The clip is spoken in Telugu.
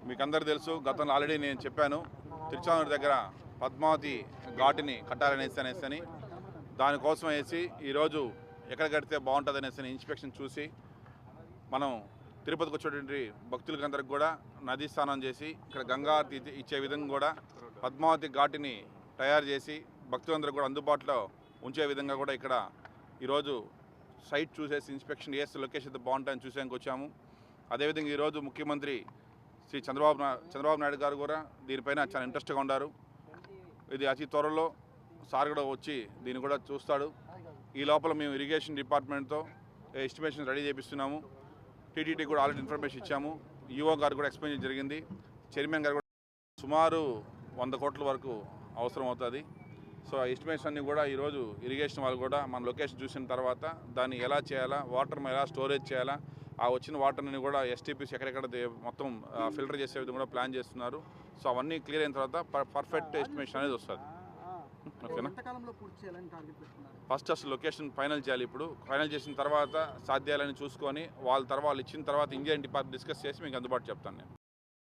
మీకు అందరికీ తెలుసు, గతంలో ఆల్రెడీ నేను చెప్పాను, తిరుచానూరు దగ్గర పద్మావతి ఘాటుని కట్టాలనేసి దానికోసం ఈరోజు ఎక్కడ కడితే బాగుంటుంది అనేసి ఇన్స్పెక్షన్ చూసి మనం తిరుపతికి వచ్చేటువంటి భక్తులకందరికి కూడా నదీ స్నానం చేసి ఇక్కడ గంగా ఇచ్చే విధంగా కూడా పద్మావతి ఘాటుని తయారు చేసి భక్తులందరూ కూడా అందుబాటులో ఉంచే విధంగా కూడా ఇక్కడ ఈరోజు సైట్ చూసేసి ఇన్స్పెక్షన్ చేసి లొకేషన్ బాగుంటుందని చూసేందుకు వచ్చాము. అదేవిధంగా ఈరోజు ముఖ్యమంత్రి శ్రీ చంద్రబాబు నాయుడు గారు కూడా దీనిపైన చాలా ఇంట్రెస్ట్గా ఉన్నారు. ఇది అతి త్వరలో సార్ కూడా వచ్చి దీన్ని కూడా చూస్తాడు. ఈ లోపల మేము ఇరిగేషన్ డిపార్ట్మెంట్తో ఎస్టిమేషన్ రెడీ చేపిస్తున్నాము. టీటీడీ కూడా ఆల్రెడీ ఇన్ఫర్మేషన్ ఇచ్చాము. ఈఓ గారు కూడా ఎక్స్ప్లెయిన్ జరిగింది. చైర్మన్ గారు కూడా సుమారు 100 కోట్ల వరకు అవసరం అవుతుంది. సో ఆ ఎస్టిమేషన్ అన్ని కూడా ఈరోజు ఇరిగేషన్ వాళ్ళు కూడా మన లొకేషన్ చూసిన తర్వాత దాన్ని ఎలా చేయాలా, వాటర్ ఎలా స్టోరేజ్ చేయాలా, ఆ వచ్చిన వాటర్ని కూడా ఎస్టీపీస్ ఎక్కడెక్కడ మొత్తం ఫిల్టర్ చేసే విధంగా కూడా ప్లాన్ చేస్తున్నారు. సో అవన్నీ క్లియర్ అయిన తర్వాత పర్ఫెక్ట్ ఎస్టిమేషన్ అనేది వస్తుంది. ఓకేనా? ఫస్ట్ అసలు లొకేషన్ ఫైనల్ చేయాలి. ఇప్పుడు ఫైనల్ చేసిన తర్వాత సాధ్యాలని చూసుకొని వాళ్ళు ఇచ్చిన తర్వాత ఇంజనీరింగ్ డిపార్ట్మెంట్ డిస్కస్ చేసి మీకు అందుబాటు చెప్తాను నేను.